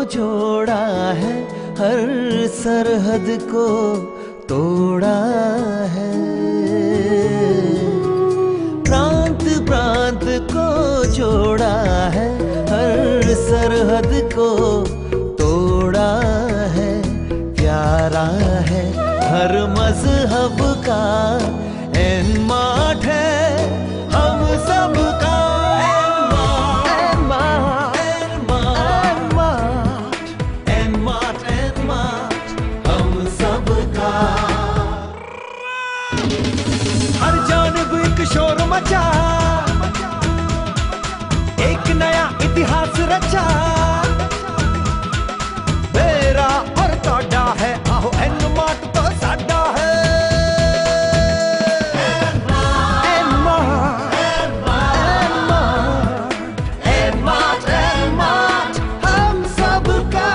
जोड़ा है, हर सरहद को तोड़ा है। प्रांत प्रांत को जोड़ा है, हर सरहद को तोड़ा है। प्यारा है हर मजहब का एनमाट है हम सबका। हर जानब एक शोर मचा, एक नया इतिहास रचा। मेरा और तोड़ा है, आहो एनमार्ट तो साडा है। एनमार्ट हम सबका।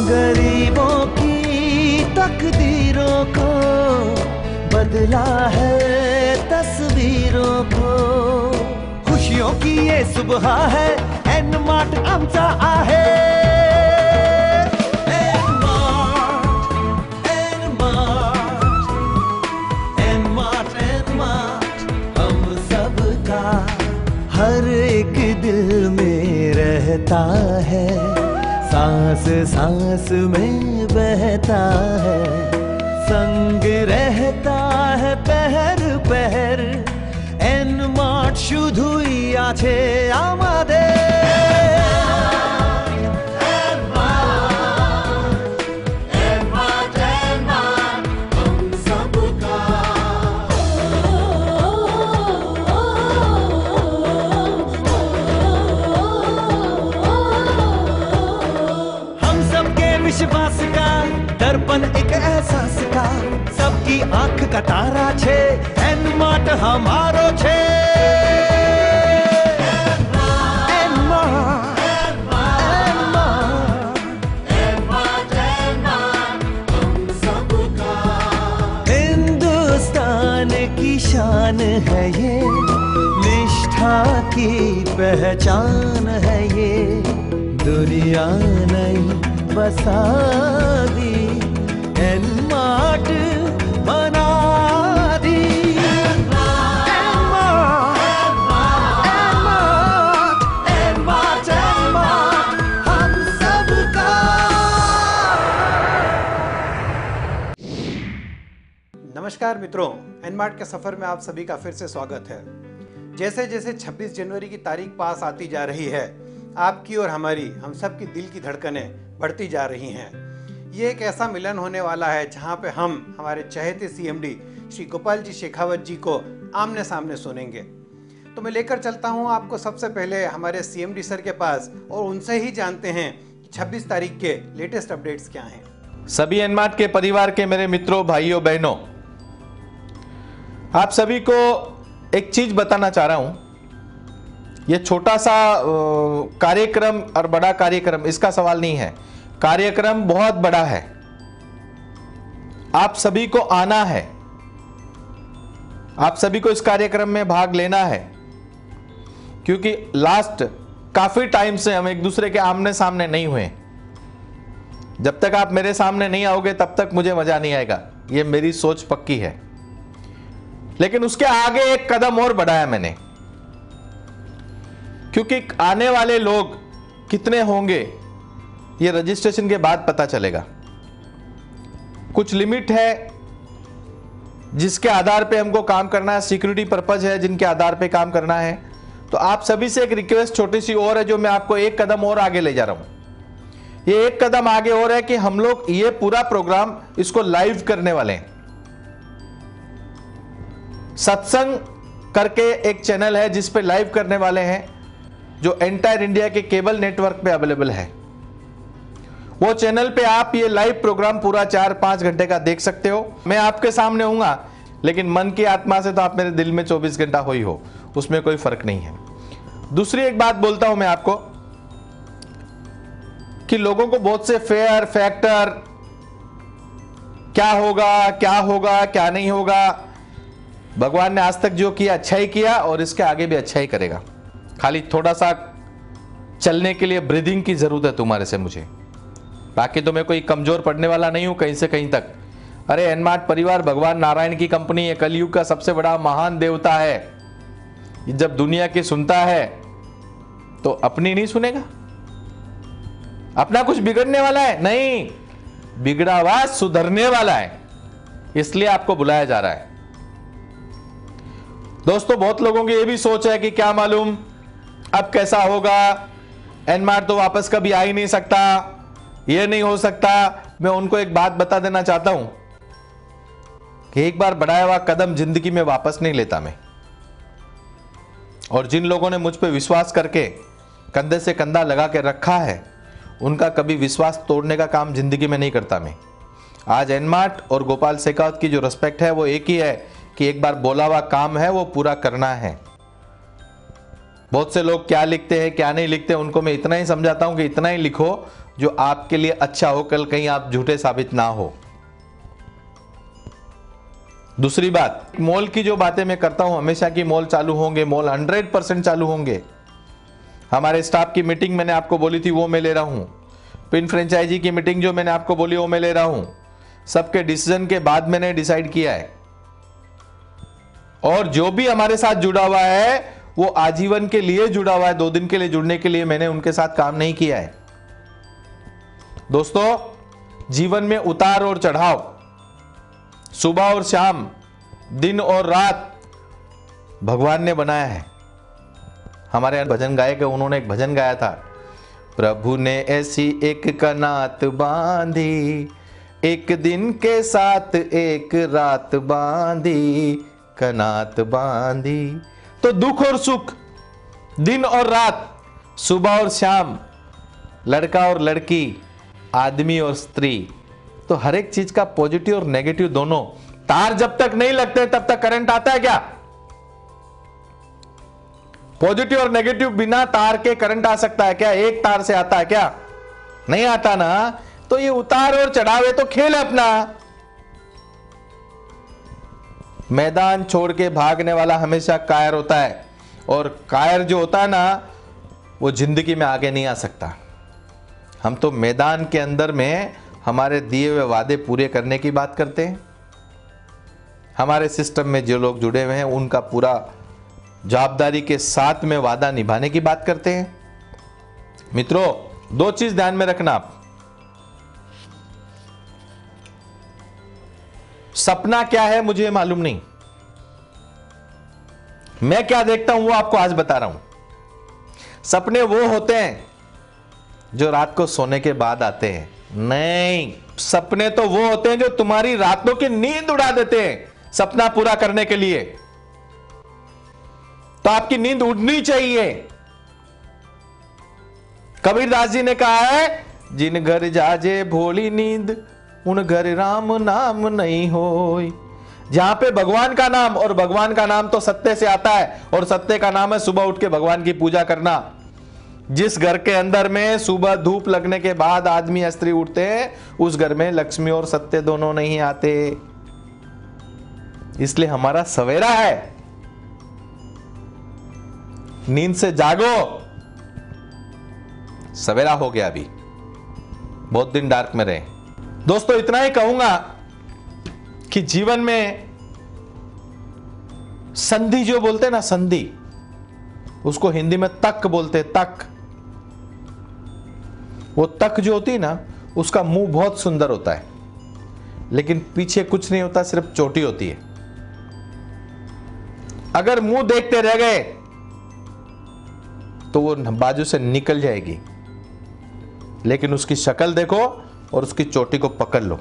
गरीबों की तकदीरों को बदला है तस्वीरों को। खुशियों की ये सुबह है, एनमार्ट आमचा आहे। एनमार्ट हम सबका। हर एक दिल में रहता है, सांस सांस में बहता है। संग रहता है पहर पहर, एनमार्ट शुद्ध हुई आछे आमादे। विश्वास का दर्पण एक एहसास का, सबकी आंख का तारा छे, एनमार्ट हमारो छे। हिंदुस्तान की शान है ये, निष्ठा की पहचान है ये। दुनिया नहीं बसा दी, एनमार्ट बना दी। एनमार्ट हम सबका। नमस्कार मित्रों, एनमार्ट के सफर में आप सभी का फिर से स्वागत है। जैसे जैसे 26 जनवरी की तारीख पास आती जा रही है, आपकी और हमारी, हम सब की दिल की धड़कनें बढ़ती जा रही हैं। ये एक ऐसा मिलन होने वाला है जहां पे हम हमारे चहेते सीएमडी श्री गोपाल जी शेखावत जी को आमने सामने सुनेंगे। तो मैं लेकर चलता हूं आपको सबसे पहले हमारे सीएमडी सर के पास और उनसे ही जानते हैं कि 26 तारीख के लेटेस्ट अपडेट्स क्या हैं। सभी एनमार्ट के परिवार के मेरे मित्रों, भाइयों, बहनों, आप सभी को एक चीज बताना चाह रहा हूं। ये छोटा सा कार्यक्रम और बड़ा कार्यक्रम, इसका सवाल नहीं है। कार्यक्रम बहुत बड़ा है, आप सभी को आना है, आप सभी को इस कार्यक्रम में भाग लेना है। क्योंकि लास्ट काफी टाइम से हम एक दूसरे के आमने सामने नहीं हुए। जब तक आप मेरे सामने नहीं आओगे तब तक मुझे मजा नहीं आएगा, ये मेरी सोच पक्की है। लेकिन उसके आगे एक कदम और बढ़ाया मैंने, क्योंकि आने वाले लोग कितने होंगे ये रजिस्ट्रेशन के बाद पता चलेगा। कुछ लिमिट है जिसके आधार पे हमको काम करना है, सिक्योरिटी पर्पज है जिनके आधार पे काम करना है। तो आप सभी से एक रिक्वेस्ट छोटी सी और है, जो मैं आपको एक कदम और आगे ले जा रहा हूं। ये एक कदम आगे और है कि हम लोग ये पूरा प्रोग्राम इसको लाइव करने वाले हैं। सत्संग करके एक चैनल है जिस पे लाइव करने वाले हैं, जो एंटायर इंडिया के केबल नेटवर्क पे अवेलेबल है। वो चैनल पे आप ये लाइव प्रोग्राम पूरा 4-5 घंटे का देख सकते हो। मैं आपके सामने हूंगा, लेकिन मन की आत्मा से तो आप मेरे दिल में 24 घंटा हो ही हो, उसमें कोई फर्क नहीं है। दूसरी एक बात बोलता हूं मैं आपको कि लोगों को बहुत से फेयर फैक्टर, क्या होगा क्या नहीं होगा, भगवान ने आज तक जो किया अच्छा ही किया और इसके आगे भी अच्छा ही करेगा। खाली थोड़ा सा चलने के लिए ब्रीदिंग की जरूरत है तुम्हारे से मुझे। बाकी तो मैं कोई कमजोर पड़ने वाला नहीं हूं कहीं से कहीं तक। अरे एनमार्ट परिवार भगवान नारायण की कंपनी है, कलयुग का सबसे बड़ा महान देवता है। जब दुनिया की सुनता है तो अपनी नहीं सुनेगा? अपना कुछ बिगड़ने वाला है? नहीं, बिगड़ा हुआ सुधरने वाला है, इसलिए आपको बुलाया जा रहा है। दोस्तों, बहुत लोगों की यह भी सोच है कि क्या मालूम अब कैसा होगा, एनमार्ट तो वापस कभी आ ही नहीं सकता, यह नहीं हो सकता। मैं उनको एक बात बता देना चाहता हूं कि एक बार बढ़ाया हुआ कदम जिंदगी में वापस नहीं लेता मैं। और जिन लोगों ने मुझ पर विश्वास करके कंधे से कंधा लगा के रखा है, उनका कभी विश्वास तोड़ने का काम जिंदगी में नहीं करता मैं। आज एनमार्ट और गोपाल शेखावत की जो रिस्पेक्ट है वो एक ही है कि एक बार बोला हुआ काम है वो पूरा करना है। बहुत से लोग क्या लिखते हैं क्या नहीं लिखते, उनको मैं इतना ही समझाता हूं कि इतना ही लिखो जो आपके लिए अच्छा हो, कल कहीं आप झूठे साबित ना हो। दूसरी बात, मॉल की जो बातें मैं करता हूं हमेशा की मॉल चालू होंगे, मॉल 100% चालू होंगे। हमारे स्टाफ की मीटिंग मैंने आपको बोली थी वो मैं ले रहा हूं। पिन फ्रेंचाइजी की मीटिंग जो मैंने आपको बोली वो मैं ले रहा हूं। सबके डिसीजन के बाद मैंने डिसाइड किया है। और जो भी हमारे साथ जुड़ा हुआ है वो आजीवन के लिए जुड़ा हुआ है, 2 दिन के लिए जुड़ने के लिए मैंने उनके साथ काम नहीं किया है। दोस्तों, जीवन में उतार और चढ़ाव, सुबह और शाम, दिन और रात भगवान ने बनाया है। हमारे यहाँ भजन गायक है, उन्होंने एक भजन गाया था, प्रभु ने ऐसी एक कनात बांधी, एक दिन के साथ एक रात बांधी, कनात बांधी। तो दुख और सुख, दिन और रात, सुबह और शाम, लड़का और लड़की, आदमी और स्त्री, तो हर एक चीज का पॉजिटिव और नेगेटिव दोनों। तार जब तक नहीं लगते तब तक करंट आता है क्या? पॉजिटिव और नेगेटिव बिना तार के करंट आ सकता है क्या? एक तार से आता है क्या? नहीं आता ना। तो ये उतार और चढ़ावे तो खेल है अपना। मैदान छोड़ के भागने वाला हमेशा कायर होता है, और कायर जो होता है ना वो जिंदगी में आगे नहीं आ सकता। हम तो मैदान के अंदर में हमारे दिए हुए वादे पूरे करने की बात करते हैं। हमारे सिस्टम में जो लोग जुड़े हुए हैं उनका पूरा जवाबदारी के साथ में वादा निभाने की बात करते हैं। मित्रों, 2 चीज ध्यान में रखना आप। सपना क्या है मुझे मालूम नहीं, मैं क्या देखता हूं वो आपको आज बता रहा हूं। सपने वो होते हैं जो रात को सोने के बाद आते हैं। नहीं, सपने तो वो होते हैं जो तुम्हारी रातों की नींद उड़ा देते हैं सपना पूरा करने के लिए। तो आपकी नींद उड़नी चाहिए। कबीरदास जी ने कहा है, जिन घर जाजे भोली नींद, उन घर राम नाम नहीं होय। जहां पे भगवान का नाम, और भगवान का नाम तो सत्य से आता है, और सत्य का नाम है सुबह उठ के भगवान की पूजा करना। जिस घर के अंदर में सुबह धूप लगने के बाद आदमी या स्त्री उठते हैं, उस घर में लक्ष्मी और सत्य दोनों नहीं आते। इसलिए हमारा सवेरा है, नींद से जागो। सवेरा हो गया, अभी बहुत दिन डार्क में रहे। दोस्तों, इतना ही कहूंगा कि जीवन में संधि जो बोलते हैं ना, संधि, उसको हिंदी में तक बोलते हैं, तक। वो तक जो होती है ना, उसका मुंह बहुत सुंदर होता है, लेकिन पीछे कुछ नहीं होता, सिर्फ चोटी होती है। अगर मुंह देखते रह गए तो वो बाजू से निकल जाएगी, लेकिन उसकी शक्ल देखो और उसकी चोटी को पकड़ लो।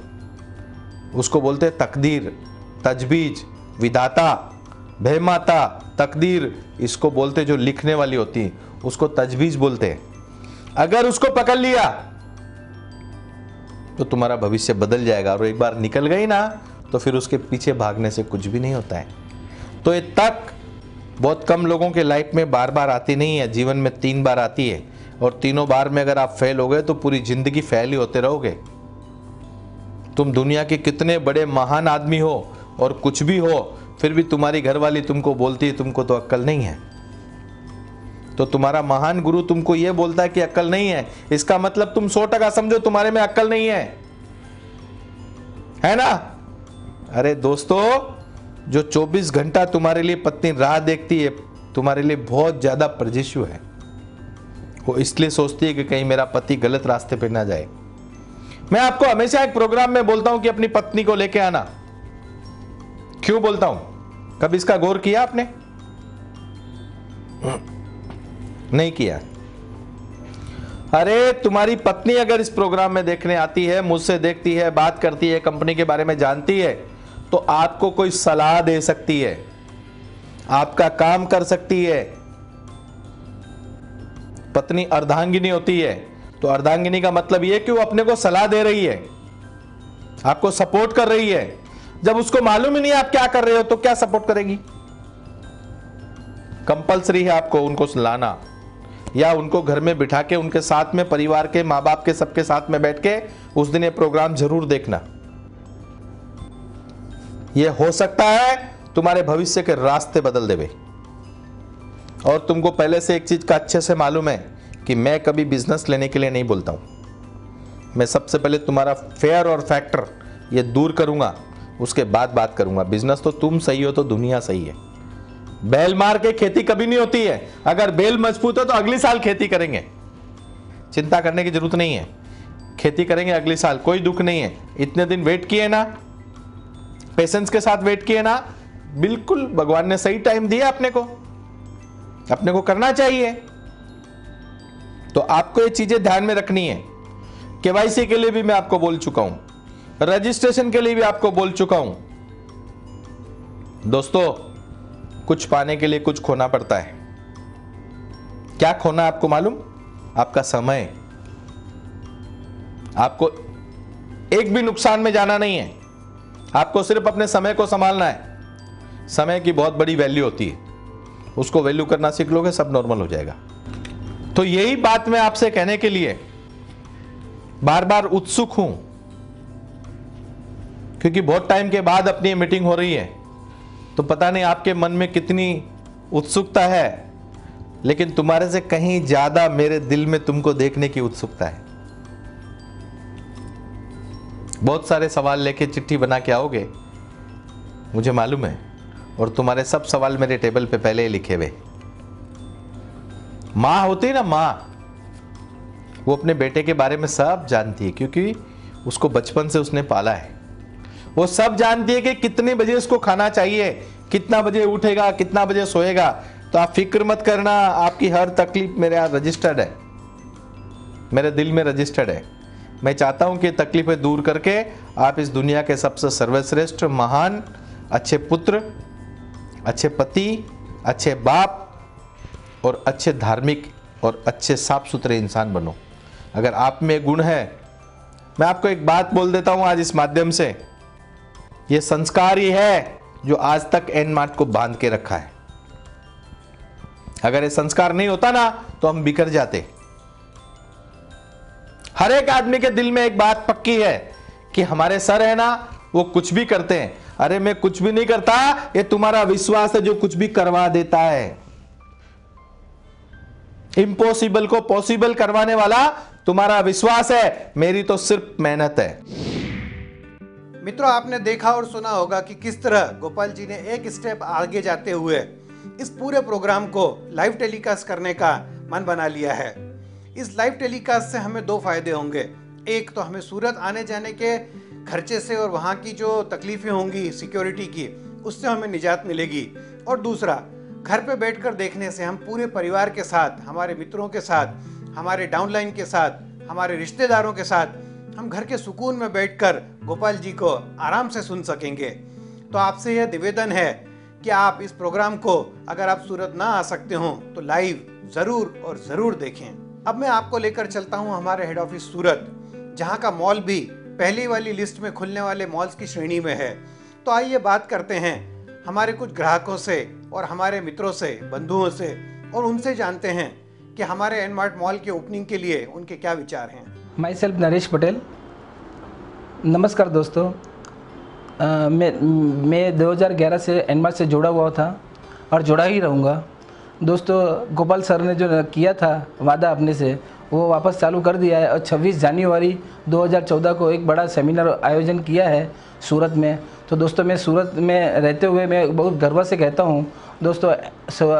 उसको बोलते हैं तकदीर, तजबीज, विधाता, भेमाता। तकदीर इसको बोलते जो लिखने वाली होती है, उसको तजबीज बोलते हैं। अगर उसको पकड़ लिया तो तुम्हारा भविष्य बदल जाएगा, और एक बार निकल गई ना तो फिर उसके पीछे भागने से कुछ भी नहीं होता है। तो ये तक बहुत कम लोगों के लाइफ में बार बार आती नहीं है, जीवन में 3 बार आती है, और तीनों बार में अगर आप फेल हो गए तो पूरी जिंदगी फेल ही होते रहोगे। तुम दुनिया के कितने बड़े महान आदमी हो और कुछ भी हो, फिर भी तुम्हारी घरवाली तुमको बोलती है तुमको तो अक्ल नहीं है। तो तुम्हारा महान गुरु तुमको यह बोलता है कि अक्ल नहीं है, इसका मतलब तुम 100% समझो तुम्हारे में अक्ल नहीं है ना? अरे दोस्तों, जो 24 घंटा तुम्हारे लिए पत्नी राह देखती है, तुम्हारे लिए बहुत ज्यादा प्रजिशु है। वो इसलिए सोचती है कि कहीं मेरा पति गलत रास्ते पे ना जाए। मैं आपको हमेशा एक प्रोग्राम में बोलता हूं कि अपनी पत्नी को लेके आना। क्यों बोलता हूं? कभी इसका गौर किया आपने? नहीं किया। अरे तुम्हारी पत्नी अगर इस प्रोग्राम में देखने आती है, मुझसे देखती है, बात करती है, कंपनी के बारे में जानती है, तो आपको कोई सलाह दे सकती है, आपका काम कर सकती है। पत्नी अर्धांगिनी होती है, तो अर्धांगिनी का मतलब यह कि वो अपने को सलाह दे रही है, आपको सपोर्ट कर रही है। जब उसको मालूम ही नहीं आप क्या कर रहे हो तो क्या सपोर्ट करेगी? कंपलसरी है आपको उनको लाना, या उनको घर में बिठा के उनके साथ में, परिवार के, माँ बाप के, सबके साथ में बैठ के उस दिन ये प्रोग्राम जरूर देखना। ये हो सकता है तुम्हारे भविष्य के रास्ते बदल देवे। और तुमको पहले से एक चीज का अच्छे से मालूम है कि मैं कभी बिजनेस लेने के लिए नहीं बोलता हूं। मैं सबसे पहले तुम्हारा फेयर और फैक्टर ये दूर करूंगा, उसके बाद बात करूंगा। बिजनेस तो तुम सही हो तो दुनिया सही है। बैल मार के खेती कभी नहीं होती है। अगर बैल मजबूत है तो अगली साल खेती करेंगे, चिंता करने की जरूरत नहीं है। खेती करेंगे अगली साल, कोई दुख नहीं है। इतने दिन वेट किए ना, पेशेंस के साथ वेट किए ना, बिल्कुल भगवान ने सही टाइम दिया अपने को करना चाहिए। तो आपको ये चीजें ध्यान में रखनी है। केवाईसी के लिए भी मैं आपको बोल चुका हूं, रजिस्ट्रेशन के लिए भी आपको बोल चुका हूं। दोस्तों, कुछ पाने के लिए कुछ खोना पड़ता है। क्या खोना आपको मालूम? आपका समय। आपको एक भी नुकसान में जाना नहीं है, आपको सिर्फ अपने समय को संभालना है। समय की बहुत बड़ी वैल्यू होती है, उसको वैल्यू करना सीख लोगे, सब नॉर्मल हो जाएगा। तो यही बात मैं आपसे कहने के लिए बार बार उत्सुक हूं, क्योंकि बहुत टाइम के बाद अपनी मीटिंग हो रही है, तो पता नहीं आपके मन में कितनी उत्सुकता है, लेकिन तुम्हारे से कहीं ज्यादा मेरे दिल में तुमको देखने की उत्सुकता है। बहुत सारे सवाल लेके चिट्ठी बना के आओगे, मुझे मालूम है, और तुम्हारे सब सवाल मेरे टेबल पे पहले ही लिखे हुए। मां होती है ना, मां, वो अपने बेटे के बारे में सब जानती है, क्योंकि उसको बचपन से उसने पाला है। वो सब जानती है कि कितने बजे उसको खाना चाहिए, कितना बजे उठेगा, कितना बजे सोएगा। तो आप फिक्र मत करना, आपकी हर तकलीफ मेरे यहाँ रजिस्टर्ड है, मेरे दिल में रजिस्टर्ड है। मैं चाहता हूं कि तकलीफें दूर करके आप इस दुनिया के सबसे सर्वश्रेष्ठ, महान, अच्छे पुत्र, अच्छे पति, अच्छे बाप और अच्छे धार्मिक और अच्छे साफ सुथरे इंसान बनो। अगर आप में गुण है, मैं आपको एक बात बोल देता हूं आज इस माध्यम से, ये संस्कार ही है जो आज तक एनमार्ट को बांध के रखा है। अगर ये संस्कार नहीं होता ना तो हम बिखर जाते। हर एक आदमी के दिल में एक बात पक्की है कि हमारे सर है ना, वो कुछ भी करते हैं। अरे मैं कुछ भी नहीं करता, ये तुम्हारा विश्वास है जो कुछ भी करवा देता है। इम्पॉसिबल को पॉसिबल करवाने वाला तुम्हारा विश्वास है, मेरी तो सिर्फ मेहनत है। मित्रों, आपने देखा और सुना होगा कि किस तरह गोपाल जी ने एक स्टेप आगे जाते हुए इस पूरे प्रोग्राम को लाइव टेलीकास्ट करने का मन बना लिया है। इस लाइव टेलीकास्ट से हमें दो फायदे होंगे। एक तो हमें सूरत आने जाने के खर्चे से और वहाँ की जो तकलीफें होंगी सिक्योरिटी की, उससे हमें निजात मिलेगी। और दूसरा, घर पे बैठकर देखने से हम पूरे परिवार के साथ, हमारे मित्रों के साथ, हमारे डाउनलाइन के साथ, हमारे रिश्तेदारों के साथ हम घर के सुकून में बैठकर गोपाल जी को आराम से सुन सकेंगे। तो आपसे यह निवेदन है कि आप इस प्रोग्राम को, अगर आप सूरत ना आ सकते हो तो लाइव जरूर और जरूर देखें। अब मैं आपको लेकर चलता हूं हमारे हेड ऑफिस सूरत, जहां का मॉल भी पहली वाली लिस्ट में खुलने वाले मॉल्स की श्रेणी में है। तो आइए बात करते हैं हमारे कुछ ग्राहकों से और हमारे मित्रों से, बंधुओं से, और उनसे जानते हैं कि हमारे एनमार्ट मॉल के ओपनिंग के लिए उनके क्या विचार हैं। My self Naresh Patel. नमस्कार दोस्तों, मैं 2011 से एनमार्ट से जुड़ा हुआ था और जुड़ा ही रहूँगा। दोस्तों, गोपाल सर ने जो किया था वादा अपने से, वो वापस चालू कर दिया है और 26 जनवरी 2014 को एक बड़ा सेमिनार आयोजन किया है सूरत में। तो दोस्तों, मैं सूरत में रहते हुए मैं बहुत गर्व से कहता हूँ दोस्तों,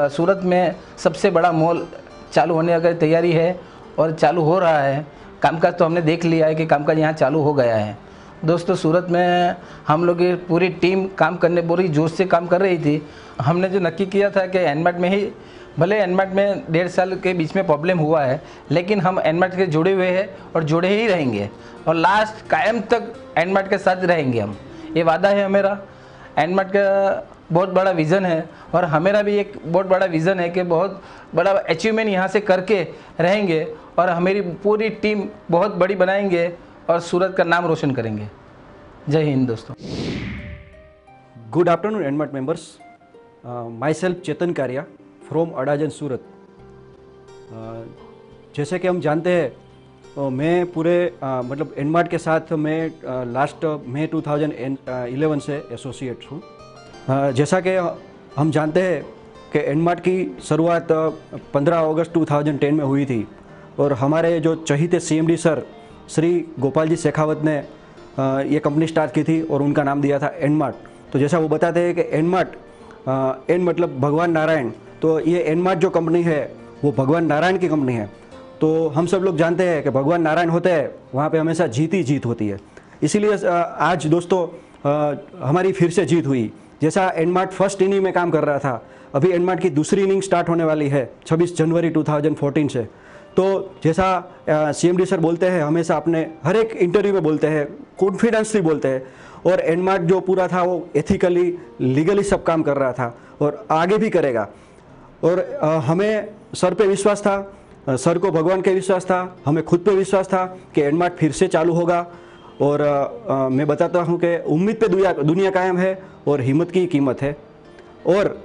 सूरत में सबसे बड़ा मॉल चालू होने की तैयारी है और चालू हो रहा है। कामकाज तो हमने देख लिया है कि कामकाज यहाँ चालू हो गया है। दोस्तों, सूरत में हम लोग की पूरी टीम काम करने पूरी जोश से काम कर रही थी। हमने जो नक्की किया था कि एनमार्ट में ही, भले एनमार्ट में 1.5 साल के बीच में प्रॉब्लम हुआ है, लेकिन हम एनमार्ट के जुड़े हुए हैं और जुड़े ही रहेंगे और लास्ट कायम तक एनमार्ट के साथ रहेंगे हम। ये वादा है मेरा। एनमार्ट का बहुत बड़ा विज़न है और हमारा भी एक बहुत बड़ा विज़न है कि बहुत बड़ा अचीवमेंट यहाँ से करके रहेंगे और हमारी पूरी टीम बहुत बड़ी बनाएंगे और सूरत का नाम रोशन करेंगे। जय हिंद दोस्तों। Good afternoon, Enmart members. Myself Chetan Karya from Adajan सूरत। जैसे कि हम जानते हैं, मैं पूरे मतलब एनमार्ट के साथ मैं लास्ट मई 2011 से एसोसिएट हूँ। जैसा कि हम जानते हैं कि एनमार्ट की शुरुआत 15 अगस्त 2010 में हुई थी और हमारे जो चहीते CMD सर श्री गोपाल जी शेखावत ने ये कंपनी स्टार्ट की थी और उनका नाम दिया था एनमार्ट। तो जैसा वो बताते हैं कि एनमार्ट, एन मतलब भगवान नारायण, तो ये एनमार्ट जो कंपनी है वो भगवान नारायण की कंपनी है। तो हम सब लोग जानते हैं कि भगवान नारायण होते हैं, वहाँ पे हमेशा जीत ही जीत होती है। इसीलिए आज दोस्तों हमारी फिर से जीत हुई। जैसा एनमार्ट फर्स्ट इनिंग में काम कर रहा था, अभी एनमार्ट की दूसरी इनिंग स्टार्ट होने वाली है 26 जनवरी 2014 से। तो जैसा CMD सर बोलते हैं, हमेशा अपने हर एक इंटरव्यू में बोलते हैं, कॉन्फिडेंसली बोलते हैं, और एनमार्ट जो पूरा था वो एथिकली लीगली सब काम कर रहा था और आगे भी करेगा। और हमें सर पे विश्वास था, सर को भगवान के विश्वास था, हमें खुद पे विश्वास था कि एनमार्ट फिर से चालू होगा। और मैं बताता हूँ कि उम्मीद पे दुनिया कायम है और हिम्मत की कीमत है। और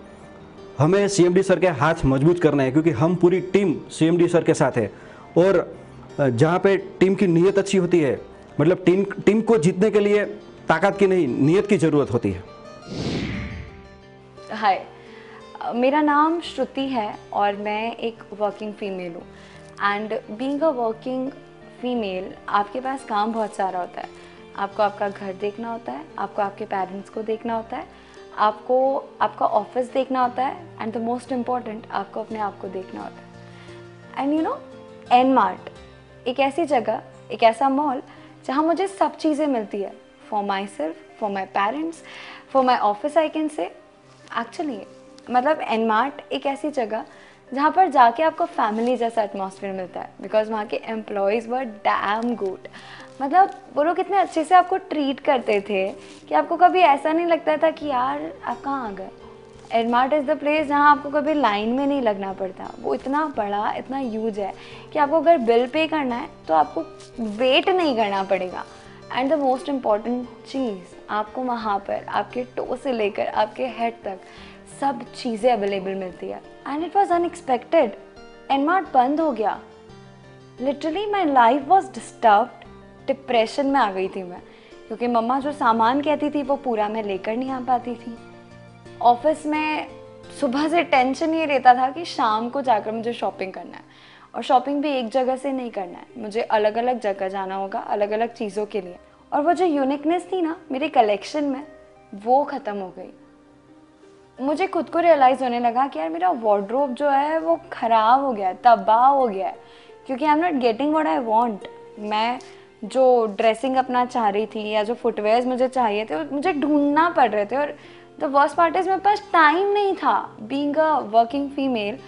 हमें CMD सर के हाथ मजबूत करना है, क्योंकि हम पूरी टीम CMD सर के साथ है। और जहाँ पे टीम की नीयत अच्छी होती है, मतलब टीम को जीतने के लिए ताकत की नहीं, नीयत की ज़रूरत होती है। हाय, मेरा नाम श्रुति है और मैं एक वर्किंग फ़ीमेल हूँ। And being a working female, आपके पास काम बहुत सारा होता है। आपको आपका घर देखना होता है, आपको आपके पेरेंट्स को देखना होता है, आपको आपका ऑफिस देखना होता है, एंड द मोस्ट इम्पॉर्टेंट, आपको अपने आप को देखना होता है। एंड यू नो, एनमार्ट एक ऐसी जगह, एक ऐसा मॉल जहाँ मुझे सब चीज़ें मिलती है, for my self, for my parents, for my office. I can say actually, मतलब एनमार्ट एक ऐसी जगह जहाँ पर जाके आपको फैमिली जैसा एटमॉस्फेयर मिलता है, बिकॉज वहाँ के एम्प्लॉयज़ वर डैम गुड। मतलब वो लोग कितने अच्छे से आपको ट्रीट करते थे कि आपको कभी ऐसा नहीं लगता था कि यार आप कहाँ आ गए। एनमार्ट इज़ द प्लेस जहाँ आपको कभी लाइन में नहीं लगना पड़ता। वो इतना बड़ा, इतना ह्यूज है कि आपको अगर बिल पे करना है तो आपको वेट नहीं करना पड़ेगा। एंड द मोस्ट इम्पॉर्टेंट चीज़, आपको वहाँ पर आपके टो से लेकर आपके हेड तक सब चीज़ें अवेलेबल मिलती है। And it was unexpected. Nmart बंद हो गया, literally my life was disturbed. Depression में आ गई थी मैं, क्योंकि मम्मा जो सामान कहती थी वो पूरा मैं लेकर नहीं आ पाती थी। ऑफिस में सुबह से टेंशन ये रहता था कि शाम को जाकर मुझे शॉपिंग करना है, और शॉपिंग भी एक जगह से नहीं करना है, मुझे अलग अलग जगह जाना होगा अलग अलग चीज़ों के लिए। और वो जो यूनिकनेस थी ना मेरे कलेक्शन में, वो ख़त्म हो गई। मुझे खुद को रियलाइज़ होने लगा कि यार मेरा वार्डरोब जो है वो ख़राब हो गया है, तबाह हो गया है, क्योंकि I am not getting what I want. मैं जो ड्रेसिंग अपना चाह रही थी या जो फुटवेयर्स मुझे चाहिए थे, मुझे ढूंढना पड़ रहे थे। और द वर्स्ट पार्ट इज़ मेरे पास टाइम नहीं था। बीइंग अ वर्किंग फीमेल,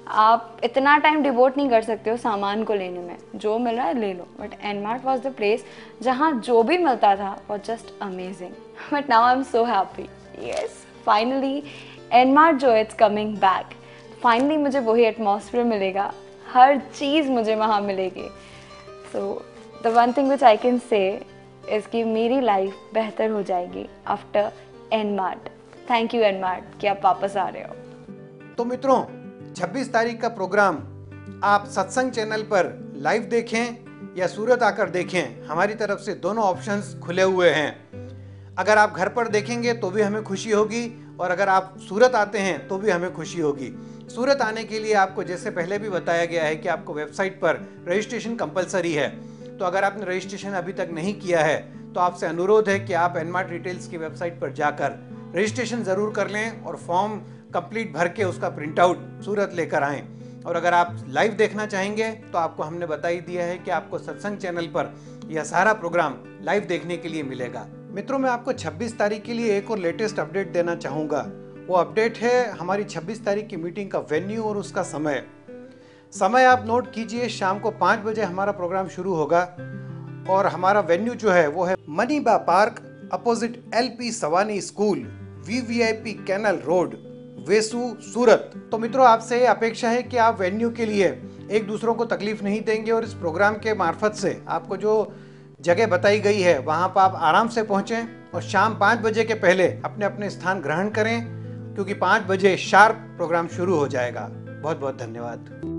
आप इतना टाइम डिवोट नहीं कर सकते हो सामान को लेने में, जो मिल रहा है ले लो। But Nmart was the place जहाँ जो भी मिलता था was just amazing. But now I am so happy, yes finally Nmart जो इट्स कमिंग बैक। फाइनली मुझे वही एटमॉस्फेयर मिलेगा, हर चीज़ मुझे वहाँ मिलेगी। So the one thing which I can say is कि मेरी लाइफ बेहतर हो जाएगी आफ्टर एनमार्ट। थैंक यू एनमार्ट कि आप वापस आ रहे हो। तो मित्रों, 26 तारीख का प्रोग्राम आप सत्संग चैनल पर लाइव देखें या सूरत आकर देखें, हमारी तरफ से दोनों ऑप्शंस खुले हुए हैं। अगर आप घर पर देखेंगे तो भी हमें खुशी होगी, और अगर आप सूरत आते हैं तो भी हमें खुशी होगी। सूरत आने के लिए आपको जैसे पहले भी बताया गया है कि आपको वेबसाइट पर रजिस्ट्रेशन कंपलसरी है। तो अगर आपने रजिस्ट्रेशन अभी तक नहीं किया है तो आपसे अनुरोध है कि आप एनमार्ट रिटेल्स की वेबसाइट पर जाकर रजिस्ट्रेशन ज़रूर कर लें और फॉर्म कंप्लीट भर के उसका प्रिंट आउट सूरत लेकर आएँ। और अगर आप लाइव देखना चाहेंगे तो आपको हमने बता ही दिया है कि आपको सत्संग चैनल पर यह सारा प्रोग्राम लाइव देखने के लिए मिलेगा। मित्रों, मैं आपको 26 तारीख के लिए एक और लेटेस्ट अपडेट देना चाहूँगा। वो अपडेट है हमारी 26 तारीख की मीटिंग का वेन्यू और उसका समय आप नोट कीजिए। शाम को 5 बजे हमारा प्रोग्राम शुरू होगा और हमारा वेन्यू जो है वो है Maniba park, opposite LP Savani school, VVIP canal road, Vesu, Surat. तो मित्रों, आपसे अपेक्षा है कि आप वेन्यू के लिए एक दूसरों को तकलीफ नहीं देंगे और इस प्रोग्राम के मार्फत से आपको जो जगह बताई गई है वहाँ पर आप आराम से पहुँचें और शाम 5 बजे के पहले अपने अपने स्थान ग्रहण करें, क्योंकि 5 बजे शार्प प्रोग्राम शुरू हो जाएगा। बहुत बहुत धन्यवाद।